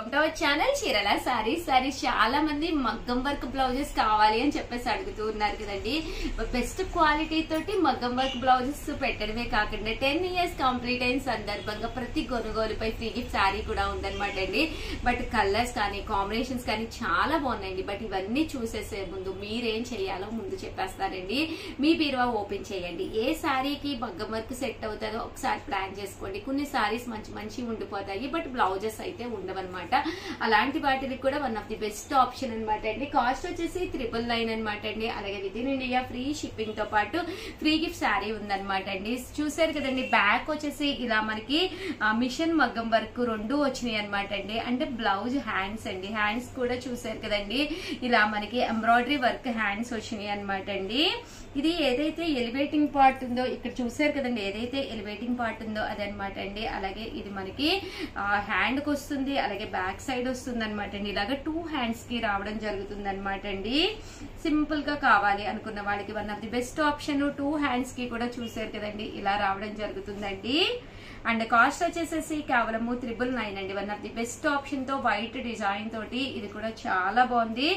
Welcome to our channel చీరల సారీస్. చాలా మంది మగ్గం వర్క్ బ్లౌజెస్ కావాలి అని చెప్పేసి అడుగుతూ ఉన్నారు కదండి. బెస్ట్ క్వాలిటీ తోటి మగ్గం వర్క్ బ్లౌజెస్ పెట్టడమే కాకుండా 10 years కంప్లీట్ అయిన సందర్భంగా ప్రతి కొనుగోలుపై ఫ్రీ గిఫ్ట్ సారీ కూడా ఉందన్నమాట అండి. బట్ కలర్స్ కానీ కాంబినేషన్స్ కానీ చాలా బాగున్నాయండి. బట్ ఇవన్నీ చూసేసే ముందు మీరేం చేయాలో ముందు చెప్పేస్తానండి. మీ బీరువా ఓపెన్ చేయండి. ఏ సారీకి మగ్గం వర్క్ సెట్ అవుతుందో ఒకసారి ప్లాన్ చేసుకోండి. కొన్ని సారీస్ మంచి మంచి ఉండిపోతాయి, బట్ బ్లౌజెస్ అయితే ఉండవన్నమాట. అలాంటి వాటికి కూడా one of the best option అనమాట అండి. కాస్ట్ వచ్చేసి 999 అనమాట అండి. అలాగే with in India free shipping తో పాటు ఫ్రీ గిఫ్ట్ శారీ ఉందన్నమాట అండి. చూసారు కదండి, బ్యాక్ వచ్చేసి ఇలా మనకి మిషన్ మగ్గం వర్క్ రెండు వచ్చినాయి అనమాట అండి. అంటే బ్లౌజ్ హ్యాండ్స్ అండి, హ్యాండ్స్ కూడా చూసారు కదండి, ఇలా మనకి ఎంబ్రాయిడరీ వర్క్ హ్యాండ్స్ వచ్చినాయి అనమాట అండి. ఇది ఏదైతే ఎలివేటింగ్ పార్ట్ ఉందో ఇక్కడ చూసారు కదండి, ఏదైతే ఎలివేటింగ్ పార్ట్ ఉందో అదనమాట అండి. అలాగే ఇది మనకి హ్యాండ్ కి వస్తుంది, అలాగే బ్యాక్ సైడ్ వస్తుంది అనమాట అండి. ఇలాగా 2 hands కి రావడం జరుగుతుంది అనమాట అండి. సింపుల్ గా కావాలి అనుకున్న వాళ్ళకి one of the best option. 2 hands కి కూడా చూసారు కదండి, ఇలా రావడం జరుగుతుందండి. అండ్ కాస్ట్ వచ్చేసేసి కేవలం 999 అండి. One of the best option తో వైట్ డిజైన్ తోటి ఇది కూడా చాలా బాగుంది.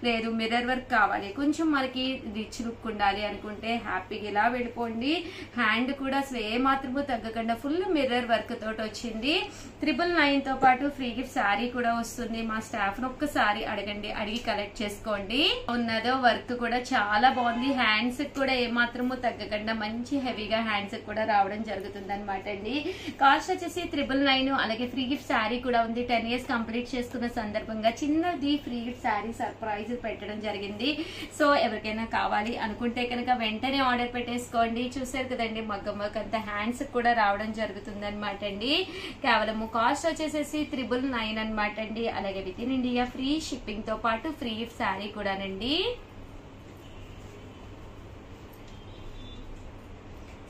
లేదు మిర్రర్ వర్క్ కావాలి, కొంచెం మనకి రిచ్ లుక్ ఉండాలి అనుకుంటే హ్యాపీగా ఇలా వెళ్ళిపోండి. హ్యాండ్ కూడా ఏ మాత్రము తగ్గకుండా ఫుల్ మిర్రర్ వర్క్ తోటి వచ్చింది. 999 తో పాటు ఫ్రీ గిఫ్ట్ శారీ కూడా వస్తుంది. మా స్టాఫ్ ను ఒక్కసారి అడగండి, అడిగి కలెక్ట్ చేసుకోండి. ఉన్నదో వర్క్ కూడా చాలా బాగుంది. హ్యాండ్స్ కూడా ఏ మాత్రము తగ్గకుండా మంచి హెవీగా హ్యాండ్స్ కూడా రావడం జరుగుతుంది అనమాట అండి. కాస్ట్ వచ్చేసి 999. అలాగే ఫ్రీ గిఫ్ట్ శారీ కూడా ఉంది. 10 years కంప్లీట్ చేసుకున్న సందర్భంగా చిన్నది ఫ్రీ గిఫ్ట్ శారీ సర్ప్రైజ్ పెట్టడం జరిగింది. సో ఎవరికైనా కావాలి అనుకుంటే కనుక వెంటనే ఆర్డర్ పెట్టేసుకోండి. చూసారు కదండి, మగ్గం వర్క్ అంతా హ్యాండ్స్ కూడా రావడం జరుగుతుంది అనమాట అండి. కేవలం కాస్ట్ వచ్చేసేసి 999 అనమాట అండి. అలాగే with in India free shipping తో పాటు ఫ్రీ గిఫ్ట్ శారీ కూడానండి.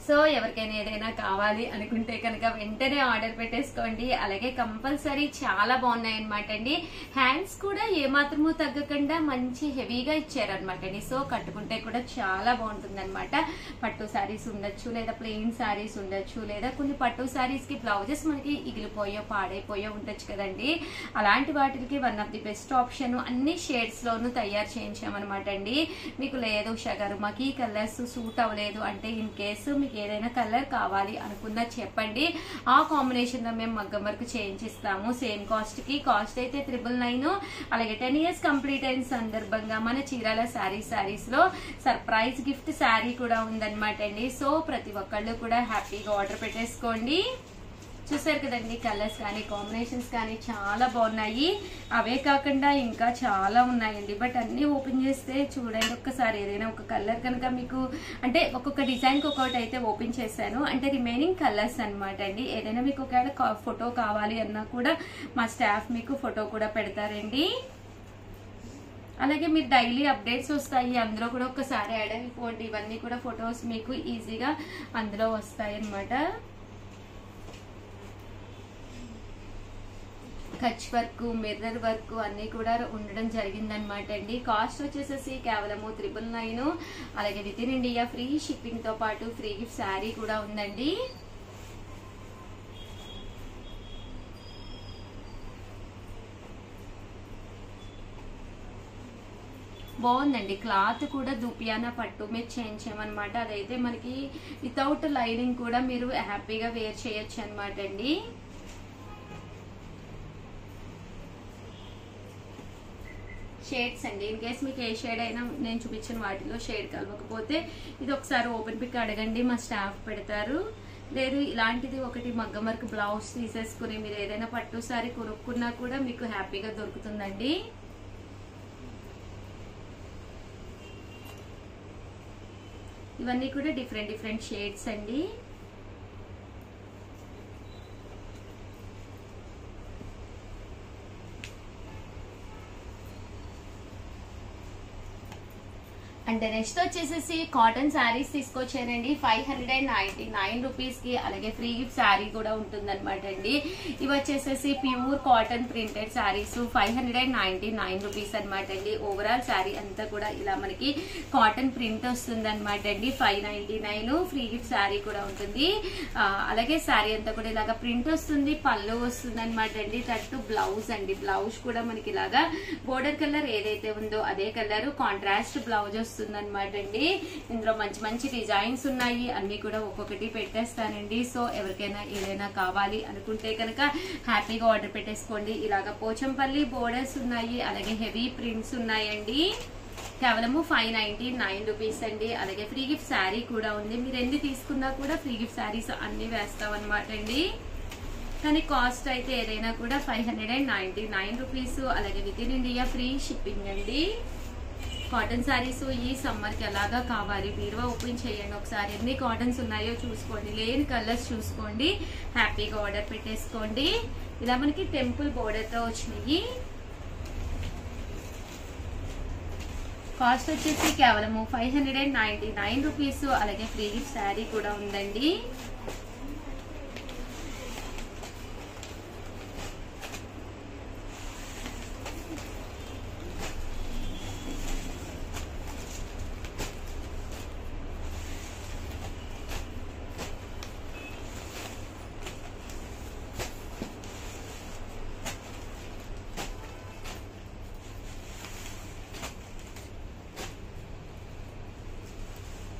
సో ఎవరికైనా ఏదైనా కావాలి అనుకుంటే కనుక వెంటనే ఆర్డర్ పెట్టేసుకోండి. అలాగే కంపల్సరీ చాలా బాగున్నాయి అనమాట అండి. హ్యాండ్స్ కూడా ఏమాత్రము తగ్గకుండా మంచి హెవీగా ఇచ్చారనమాట అండి. సో కట్టుకుంటే కూడా చాలా బాగుంటుంది అనమాట. పట్టు శారీస్ ఉండొచ్చు, లేదా ప్లెయిన్ శారీస్ ఉండొచ్చు, లేదా కొన్ని పట్టు శారీస్ కి బ్లౌజెస్ మనకి ఇగిలిపోయో పాడైపోయో ఉండొచ్చు కదండి. అలాంటి వాటికి one of the best option. అన్ని షేడ్స్ లోనూ తయారు చేయించామన్నమాట అండి. మీకు లేదు షగర్ మాకు ఈ కలర్స్ సూట్ అవ్వలేదు అంటే ఇన్ కేసు మీకు ఏదైనా కలర్ కావాలి అనుకున్నా చెప్పండి, ఆ కాంబినేషన్ లో మేము మగ్గం వర్క్ చేయించిస్తాము. సేమ్ కాస్ట్ కి. కాస్ట్ అయితే 999. అలాగే 10 years కంప్లీట్ అయిన సందర్భంగా మన చీరాల శారీస్ లో సర్ప్రైజ్ గిఫ్ట్ శారీ కూడా ఉందన్నమాట అండి. సో ప్రతి ఒక్కళ్ళు కూడా హ్యాపీగా ఆర్డర్ పెట్టేసుకోండి. చూసారు కదండి, కలర్స్ కానీ కాంబినేషన్స్ కానీ చాలా బాగున్నాయి. అవే కాకుండా ఇంకా చాలా ఉన్నాయండి. బట్ అన్ని ఓపెన్ చేస్తే చూడండి ఒక్కసారి. ఏదైనా ఒక కలర్ కనుక మీకు అంటే ఒక్కొక్క డిజైన్ కి ఒక్కొక్కటి అయితే ఓపెన్ చేశాను, అంటే రిమైనింగ్ కలర్స్ అనమాట అండి. ఏదైనా మీకు ఒకవేళ ఫోటో కావాలి అన్నా కూడా మా స్టాఫ్ మీకు ఫోటో కూడా పెడతారండి. అలాగే మీరు డైలీ అప్డేట్స్ వస్తాయి, అందులో కూడా ఒక్కసారి యాడ్ అయిపోండి. ఇవన్నీ కూడా ఫొటోస్ మీకు ఈజీగా అందులో వస్తాయి అన్నమాట. కచ్ వర్క్, మిర్రర్ వర్క్ అన్ని కూడా ఉండడం జరిగిందనమాట అండి. కాస్ట్ వచ్చేసేసి కేవలము 999. అలాగే with in India free shipping తో పాటు ఫ్రీ గిఫ్ట్ శారీ కూడా ఉందండి. బాగుందండి. క్లాత్ కూడా దూపియానా పట్టు మీద చేయించామన్నమాట. అదైతే మనకి వితౌట్ లైనింగ్ కూడా మీరు హ్యాపీగా వేర్ చేయొచ్చు అనమాట అండి. షేడ్స్ అండి, ఇన్ కేస్ మీకు ఏ షేడ్ అయినా నేను చూపించిన వాటిలో షేడ్ కలవకపోతే ఇది ఒకసారి ఓపెన్ పిక్ అడగండి, మా స్టాఫ్ పెడతారు. లేదు ఇలాంటిది ఒకటి మగ్గం వర్క్ బ్లౌజ్ తీసేసుకుని మీరు ఏదైనా పట్టు సారీ కొనుక్కున్నా కూడా మీకు హ్యాపీగా దొరుకుతుందండి. ఇవన్నీ కూడా డిఫరెంట్ షేడ్స్ అండి. అండ్ నెక్స్ట్ వచ్చేసేసి కాటన్ శారీస్ తీసుకొచ్చానండి 599 రూపీస్ కి. అలాగే ఫ్రీ గిఫ్ట్ శారీ కూడా ఉంటుందన్నమాట అండి. ఇవి వచ్చేసేసి pure cotton printed saris 599 rupees అనమాట అండి. ఓవరాల్ శారీ అంతా కూడా ఇలా మనకి కాటన్ ప్రింట్ వస్తుంది అనమాట అండి. 599 ఫ్రీ గిఫ్ట్ శారీ కూడా ఉంటుంది. అలాగే శారీ అంతా కూడా ఇలాగా ప్రింట్ వస్తుంది, పళ్ళు వస్తుంది అనమాట అండి. తట్టు బ్లౌజ్ అండి, బ్లౌజ్ కూడా మనకి ఇలాగా బోర్డర్ కలర్ ఏదైతే ఉందో అదే కలర్ కాంట్రాస్ట్ బ్లౌజ్ వస్తుంది అనమాట అండి. ఇందులో మంచి మంచి డిజైన్స్ ఉన్నాయి, అన్ని కూడా ఒక్కొక్కటి పెట్టేస్తానండి. సో ఎవరికైనా ఏదైనా కావాలి అనుకుంటే కనుక హ్యాపీగా ఆర్డర్ పెట్టేసుకోండి. ఇలాగా పోచంపల్లి బోర్డర్స్ ఉన్నాయి, అలాగే హెవీ ప్రింట్స్ ఉన్నాయండి. కేవలము 599 రూపీస్ అండి. అలాగే ఫ్రీ గిఫ్ట్ శారీ కూడా ఉంది. మీరు ఎన్ని తీసుకున్నా కూడా ఫ్రీ గిఫ్ట్ శారీస్ అన్ని వేస్తాం అనమాట అండి. కానీ కాస్ట్ అయితే ఏదైనా కూడా 599 రూపీస్. అలాగే with in India free shipping అండి. కాటన్ శారీస్ ఈ సమ్మర్ కి ఎలాగా కావాలి, బీరువా ఓపెన్ చేయండి ఒకసారి, ఎన్ని కాటన్స్ ఉన్నాయో చూసుకోండి, లేని కలర్స్ చూసుకోండి, హ్యాపీగా ఆర్డర్ పెట్టేసుకోండి. ఇలా మనకి టెంపుల్ బోర్డర్ తో వచ్చినాయి. కాస్ట్ వచ్చేసి కేవలము 599 రూపీస్. అలాగే ఫ్రీ గిఫ్ట్ శారీ కూడా ఉందండి.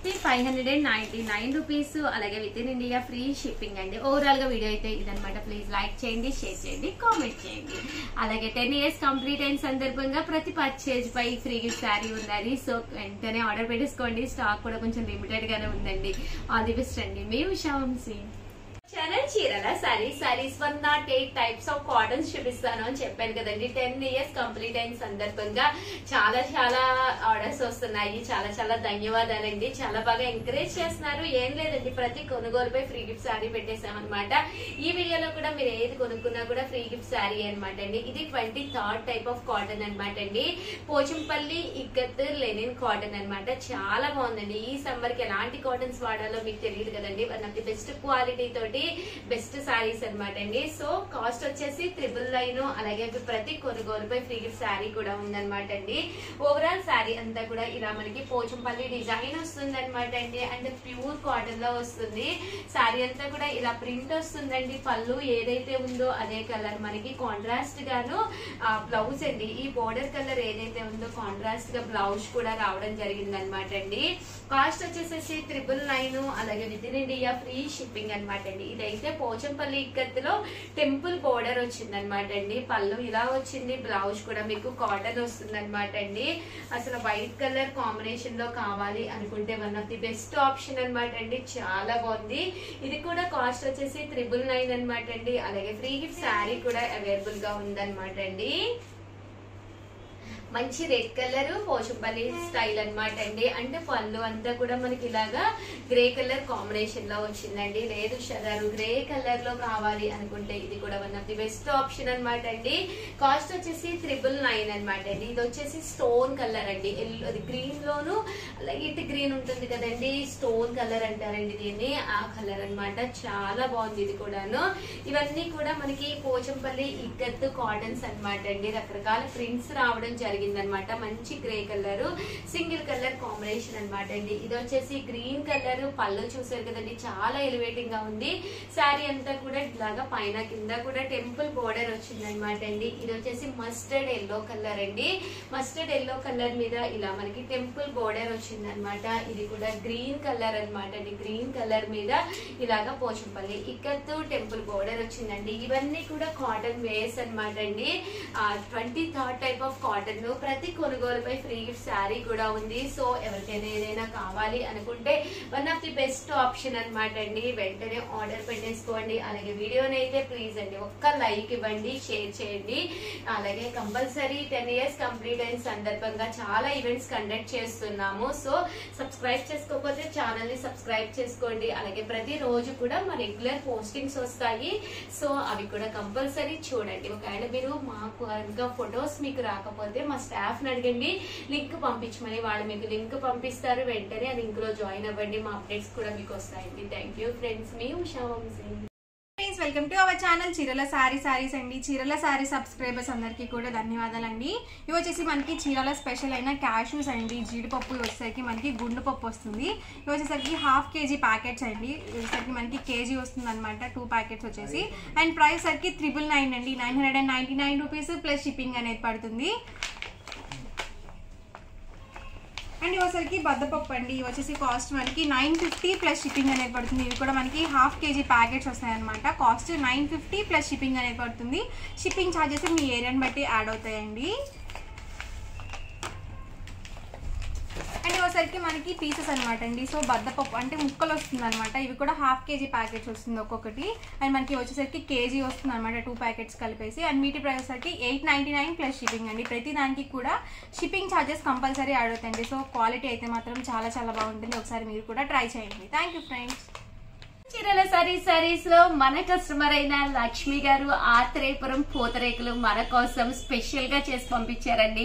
వచ్చి 599 రూపీస్. అలాగే with in India free shipping అండి. ఓవరాల్ గా వీడియో అయితే ఇదనమాట. ప్లీజ్ లైక్ చేయండి, షేర్ చేయండి, కామెంట్ చేయండి. అలాగే 10 years కంప్లీట్ అయిన సందర్భంగా ప్రతి పర్చేజ్ పై ఫ్రీ గిఫ్ట్ శారీ ఉండాలి. సో వెంటనే ఆర్డర్ పెట్టేసుకోండి. స్టాక్ కూడా కొంచెం లిమిటెడ్ గానే ఉందండి. ఆల్ ది బెస్ట్ అండి. మీ ఉషా వంశీ. ఛానల్ చీరల సారీస్ 108 టైప్స్ ఆఫ్ కాటన్స్ చూపిస్తాను అని చెప్పాను కదండి. 10 years కంప్లీట్ అయిన సందర్భంగా చాలా చాలా ఆర్డర్స్ వస్తున్నాయి. చాలా చాలా ధన్యవాదాలండి. చాలా బాగా ఎంకరేజ్ చేస్తున్నారు. ఏం లేదండి, ప్రతి కొనుగోలుపై ఫ్రీ గిఫ్ట్ శారీ పెట్టేసామన్నమాట. ఈ వీడియోలో కూడా మీరు ఏది కొనుక్కున్నా కూడా ఫ్రీ గిఫ్ట్ శారీ అనమాట అండి. ఇది 23rd టైప్ ఆఫ్ కాటన్ అనమాట అండి. పోచంపల్లి ఇక్కత్ లెనిన్ కాటన్ అనమాట. చాలా బాగుందండి. ఈ సమ్మర్ కి ఎలాంటి కాటన్స్ వాడాలో మీకు తెలియదు కదండి. One of the best quality తోటి బెస్ట్ సారీస్ అనమాట అండి. సో కాస్ట్ వచ్చేసి 999. అలాగే ప్రతి కొనుగోలుపై ఫ్రీ గిఫ్ట్ శారీ కూడా ఉందన్నమాట అండి. ఓవరాల్ శారీ అంతా కూడా ఇలా మనకి పోచంపల్లి డిజైన్ వస్తుంది అనమాట అండి. అండ్ ప్యూర్ కాటన్ లో వస్తుంది. శారీ అంతా కూడా ఇలా ప్రింట్ వస్తుందండి. పళ్ళు ఏదైతే ఉందో అదే కలర్ మనకి కాంట్రాస్ట్ గాను బ్లౌజ్ అండి. ఈ బోర్డర్ కలర్ ఏదైతే ఉందో కాంట్రాస్ట్ గా బ్లౌజ్ కూడా రావడం జరిగింది అనమాట అండి. కాస్ట్ వచ్చేసి 999. అలాగే with in India free shipping అనమాట అండి. ఇదైతే పోచంపల్లి ఇక్కత్తులో టెంపుల్ బోర్డర్ వచ్చింది అనమాట అండి. పళ్ళు ఇలా వచ్చింది, బ్లౌజ్ కూడా మీకు కాటన్ వస్తుంది అనమాట అండి. అసలు వైట్ కలర్ కాంబినేషన్ లో కావాలి అనుకుంటే one of the best option అనమాట అండి. చాలా బాగుంది. ఇది కూడా కాస్ట్ వచ్చేసి 999 అనమాట అండి. అలాగే ఫ్రీ గిఫ్ట్ శారీ కూడా అవైలబుల్ గా ఉందన్నమాట అండి. మంచి రెడ్ కలర్ పోచంపల్లి స్టైల్ అనమాట అండి. అంటే పళ్ళు అంతా కూడా మనకి ఇలాగా గ్రే కలర్ కాంబినేషన్ లో వచ్చిందండి. లేదు షరారు గ్రే కలర్ లో కావాలి అనుకుంటే ఇది కూడా one of the best option అనమాట అండి. కాస్ట్ వచ్చేసి 999 అనమాట అండి. ఇది వచ్చేసి స్టోన్ కలర్ అండి. అది గ్రీన్ లోను లైట్ గ్రీన్ ఉంటుంది కదండి, స్టోన్ కలర్ అంటారండి దీన్ని. ఆ కలర్ అనమాట. చాలా బాగుంది ఇది కూడాను. ఇవన్నీ కూడా మనకి పోచంపల్లి ఇక్కత్ కాటన్స్ అనమాట అండి. రకరకాల ప్రింట్స్ రావడం జరిగింది అనమాట. మంచి grey colour single colour combination అనమాట అండి. ఇది వచ్చేసి గ్రీన్ కలర్. పళ్ళు చూసారు కదండి, చాలా ఎలివేటింగ్ గా ఉంది. శారీ అంతా కూడా ఇలాగా పైన కింద కూడా టెంపుల్ బోర్డర్ వచ్చింది అనమాట అండి. ఇది వచ్చేసి మస్టర్డ్ ఎల్లో కలర్ అండి. మస్టర్డ్ ఎల్లో కలర్ మీద ఇలా మనకి టెంపుల్ బోర్డర్ వచ్చింది అనమాట. ఇది కూడా గ్రీన్ కలర్ అనమాట అండి. గ్రీన్ కలర్ మీద ఇలాగా పోచంపల్లి ఇక్కత్తు టెంపుల్ బోర్డర్ వచ్చిందండి. ఇవన్నీ కూడా కాటన్ వేస్ అనమాట అండి. 23rd type of cotton. ప్రతి కొనుగోలుపై ఫ్రీ గిఫ్ట్ శారీ కూడా ఉంది. సో ఎవరికైనా ఏదైనా కావాలి అనుకుంటే one of the best option అనమాట అండి. వెంటనే ఆర్డర్ పెట్టేసుకోండి. అలాగే వీడియోని అయితే ప్లీజ్ అండి ఒక్క లైక్ ఇవ్వండి, షేర్ చేయండి. అలాగే కంపల్సరీ 10 years కంప్లీట్ అయిన సందర్భంగా చాలా ఈవెంట్స్ కండక్ట్ చేస్తున్నాము. సో సబ్స్క్రైబ్ చేసుకోకపోతే ఛానల్ ని సబ్స్క్రైబ్ చేసుకోండి. అలాగే ప్రతి రోజు కూడా మా రెగ్యులర్ పోస్టింగ్స్ వస్తాయి. సో అవి కూడా కంపల్సరీ చూడండి. ఒకవేళ మీరు మాకు ఇంకా ఫొటోస్ మీకు రాకపోతే లేకపోతే మా స్టాఫ్ ని అడగండి, లింక్ పంపించమని. వాళ్ళు మీకు లింక్ పంపిస్తారు, వెంటనే ఆ లింక్ లో జాయిన్ అవ్వండి. మా అప్డేట్స్ కూడా మీకు వస్తాయండి. థ్యాంక్ యూ ఫ్రెండ్స్, మీ Usha Vamsi. Welcome to our channel చీరల సారీస్ అండి. చీరల సారీ సబ్స్క్రైబర్స్ అందరికీ కూడా ధన్యవాదాలండి. ఇవి వచ్చేసి మనకి చీరల స్పెషల్ అయిన క్యాష్యూస్ అండి. జీడిపప్పు వచ్చేసరికి మనకి గుండు పప్పు వస్తుంది. ఇవి వచ్చేసరికి హాఫ్ కేజీ ప్యాకెట్స్ అండి. వచ్చేసరికి మనకి కేజీ వస్తుంది అనమాట, 2 ప్యాకెట్స్ వచ్చేసి. అండ్ ప్రైస్ సరికి 999 అండి, 999 రూపీస్ ప్లస్ షిప్పింగ్ అనేది పడుతుంది. అండ్ ఇవసరికి బద్దపప్పు అండి. ఇవి వచ్చేసి కాస్ట్ మనకి 950 ప్లస్ షిప్పింగ్ అనేది పడుతుంది. ఇవి కూడా మనకి హాఫ్ కేజీ ప్యాకెట్స్ వస్తాయి అనమాట. కాస్ట్ 950 ప్లస్ షిప్పింగ్ అనేది పడుతుంది. షిప్పింగ్ ఛార్జెస్ మీ ఏరియాని బట్టి యాడ్ అవుతాయండి. అండ్ ఇవసరికి మనకి పీసెస్ అనమాట అండి. సో బద్దపప్పు అంటే ముక్కలు వస్తుంది అనమాట. ఇవి కూడా హాఫ్ కేజీ ప్యాకెట్స్ వస్తుంది ఒక్కొక్కటి. అండ్ మనకి వచ్చేసరికి కేజీ వస్తుంది అనమాట, 2 ప్యాకెట్స్ కలిపేసి. అండ్ వీటి ప్రైస్ వచ్చేసరికి 899 ప్లస్ షిప్పింగ్ అండి. ప్రతి దానికి కూడా షిప్పింగ్ ఛార్జెస్ కంపల్సరీ యాడ్ అవుతాయండి. సో క్వాలిటీ అయితే మాత్రం చాలా చాలా బాగుంటుంది. ఒకసారి మీరు కూడా ట్రై చేయండి. Thank you friends. చీరల సారీస్ లో మన కస్టమర్ అయిన లక్ష్మి గారు ఆత్రేయపురం పూతరేకులు మన కోసం స్పెషల్ గా చేసి పంపించారండి.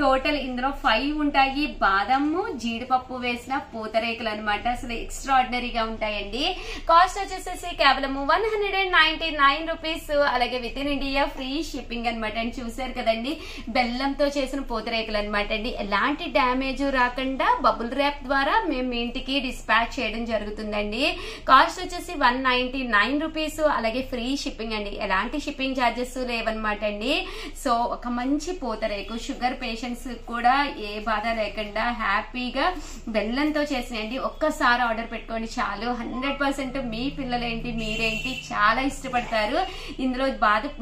టోటల్ ఇందులో 5 ఉంటాయి. బాదము, జీడిపప్పు వేసిన పూతరేకులు అనమాట. అసలు ఎక్స్ట్రాడినరీగా ఉంటాయండి. కాస్ట్ వచ్చేసేసి కేవలం 199 రూపీస్. అలాగే with in India free shipping అనమాట. అండి చూసారు కదండి, బెల్లంతో చేసిన పూతరేకులు అనమాట అండి. ఎలాంటి డ్యామేజ్ రాకుండా బబుల్ ర్యాప్ ద్వారా మేము మీ ఇంటికి డిస్పాచ్ చేయడం జరుగుతుందండి. కాస్ట్ వచ్చేసి 199 రూపీస్. అలాగే ఫ్రీ షిప్పింగ్ అండి, ఎలాంటి షిప్పింగ్ ఛార్జెస్ లేవన్నమాట అండి. సో ఒక మంచి పూతరేకు షుగర్ పేషెంట్స్ కూడా ఏ బాధ లేకుండా హ్యాపీగా బెల్లంతో చేసినండి. ఒక్కసారి ఆర్డర్ పెట్టుకోండి చాలు. 100% మీ పిల్లలేంటి మీరేంటి చాలా ఇష్టపడతారు. ఇందులో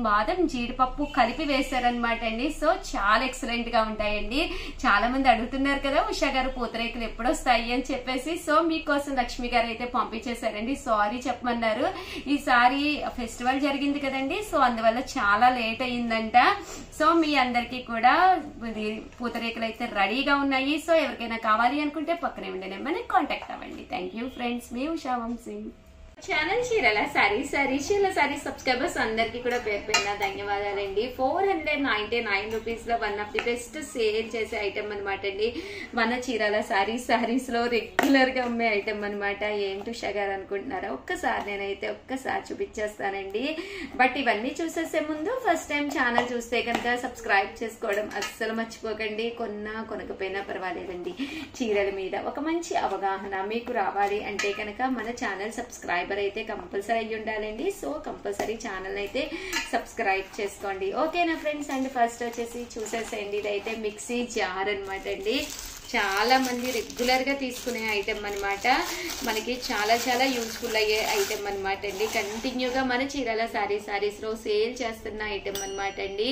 బాదం జీడిపప్పు కలిపి వేస్తారనమాట అండి. సో చాలా ఎక్సలెంట్ గా ఉంటాయండి. చాలా మంది అడుగుతున్నారు కదా ఉషా గారు పూతరేకులు ఎప్పుడు వస్తాయి అని చెప్పేసి. సో మీకోసం లక్ష్మి గారు అయితే పంపించేశారండి. సారీ చెప్పమన్నారు. ఈసారి ఫెస్టివల్ జరిగింది కదండి, సో అందువల్ల చాలా లేట్ అయ్యిందంట. సో మీ అందరికీ కూడా పూతరేకులు అయితే రెడీగా ఉన్నాయి. సో ఎవరికైనా కావాలి అనుకుంటే పక్కనే ఉండే నెంబర్ని కాంటాక్ట్ అవ్వండి. థ్యాంక్ యూ ఫ్రెండ్స్, మీ ఉషా వంశీ. ఛానల్ చీరల చీరల సారీ సబ్స్క్రైబర్స్ అందరికీ కూడా పేరు పేరున ధన్యవాదాలండి. 499 రూపీస్ లో one of the best sale చేసే ఐటమ్ అనమాట అండి. మన చీరల సారీస్ లో రెగ్యులర్ గా అమ్మే ఐటమ్ అనమాట. ఏంటి ఉషా గారు అనుకుంటున్నారా? ఒక్కసారి చూపించేస్తానండి. బట్ ఇవన్నీ చూసేసే ముందు ఫస్ట్ టైం ఛానల్ చూస్తే కనుక సబ్స్క్రైబ్ చేసుకోవడం అస్సలు మర్చిపోకండి. కొనకపోయినా పర్వాలేదండి. చీరల మీద ఒక మంచి అవగాహన మీకు రావాలి అంటే కనుక మన ఛానల్ సబ్స్క్రైబ్ అయితే కంపల్సరీ అయ్యి ఉండాలండి. సో కంపల్సరీ ఛానల్ అయితే సబ్స్క్రైబ్ చేసుకోండి. ఓకేనా ఫ్రెండ్స్? అండ్ ఫస్ట్ వచ్చేసి చూసేసేయండి. ఇదైతే మిక్సీ జార్ అనమాట అండి. చాలా మంది రెగ్యులర్ గా తీసుకునే ఐటమ్ అనమాట. మనకి చాలా చాలా యూస్ఫుల్ అయ్యే ఐటమ్ అనమాట అండి. కంటిన్యూగా మన చీరల సారీస్ లో సేల్ చేస్తున్న ఐటమ్ అనమాట అండి.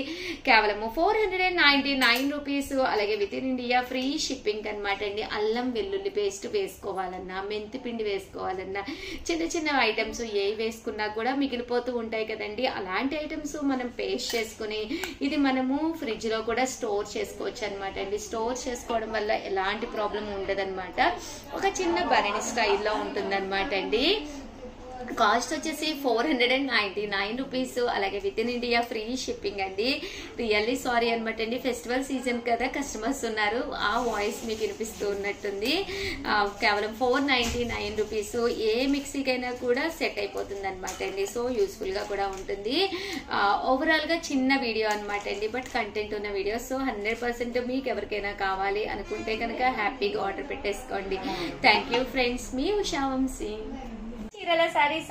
కేవలము 499 రూపీస్. అలాగే with in India free shipping అనమాట అండి. అల్లం వెల్లుల్లి పేస్ట్ వేసుకోవాలన్నా, మెంతి పిండి వేసుకోవాలన్నా, చిన్న చిన్న ఐటమ్స్ ఏ వేసుకున్నా కూడా మిగిలిపోతూ ఉంటాయి కదండి. అలాంటి ఐటమ్స్ మనం పేస్ట్ చేసుకుని ఇది మనము ఫ్రిడ్జ్ లో కూడా స్టోర్ చేసుకోవచ్చు అనమాట అండి. స్టోర్ చేసుకోవడం వల్ల ఎలాంటి ప్రాబ్లం ఉండదన్నమాట. ఒక చిన్న భరణి స్టైల్లో ఉంటుందన్నమాట అండి. కాస్ట్ వచ్చేసి 499 రూపీస్. అలాగే with in India free shipping అండి. రియల్లీ సారీ అనమాట అండి, ఫెస్టివల్ సీజన్ కదా, కస్టమర్స్ ఉన్నారు, ఆ వాయిస్ మీకు వినిపిస్తూ ఉన్నట్టుంది. కేవలం 499 రూపీస్. ఏ మిక్సీకైనా కూడా సెట్ అయిపోతుంది అనమాట అండి. సో యూస్ఫుల్ గా కూడా ఉంటుంది. ఓవరాల్ గా చిన్న వీడియో అనమాట అండి, బట్ కంటెంట్ ఉన్న వీడియో. సో 100% మీకు ఎవరికైనా కావాలి అనుకుంటే కనుక హ్యాపీగా ఆర్డర్ పెట్టేసుకోండి. థ్యాంక్ యూ ఫ్రెండ్స్, మీ ఉషా వంశీ. చీరల సారీస్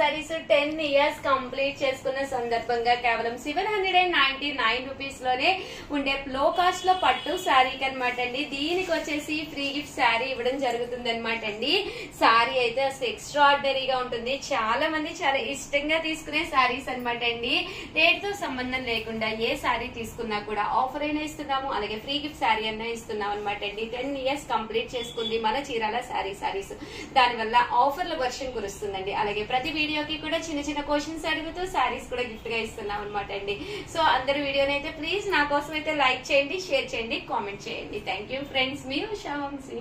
10 ఇయర్స్ కంప్లీట్ చేసుకున్న సందర్భంగా కేవలం 799 రూపీస్ లోనే ఉండే లో కాస్ట్ లో పట్టు శారీకి అనమాట అండి. దీనికి వచ్చేసి ఫ్రీ గిఫ్ట్ శారీ ఇవ్వడం జరుగుతుంది అనమాట అండి. శారీ అయితే అసలు ఎక్స్ట్రాడినరీగా ఉంటుంది. చాలా మంది చాలా ఇష్టంగా తీసుకునే శారీస్ అనమాట అండి. రేట్ తో సంబంధం లేకుండా ఏ శారీ తీసుకున్నా కూడా ఆఫర్ అయినా ఇస్తున్నాము, అలాగే ఫ్రీ గిఫ్ట్ శారీ అయినా ఇస్తున్నాం అనమాట అండి. 10 ఇయర్స్ కంప్లీట్ చేసుకుంది మన చీరాల సారీస్. దానివల్ల ఆఫర్ల వర్షం కురుస్తుందండి. అలాగే ప్రతి వీడియోకి కూడా చిన్న చిన్న క్వశ్చన్స్ అడుగుతూ సారీస్ కూడా గిఫ్ట్ గా ఇస్తున్నాం అనమాట అండి. సో అందరు వీడియోని అయితే ప్లీజ్ నా కోసం అయితే లైక్ చేయండి, షేర్ చేయండి, కామెంట్ చేయండి. థ్యాంక్ యూ ఫ్రెండ్స్, మీ ఉషా వంశీ.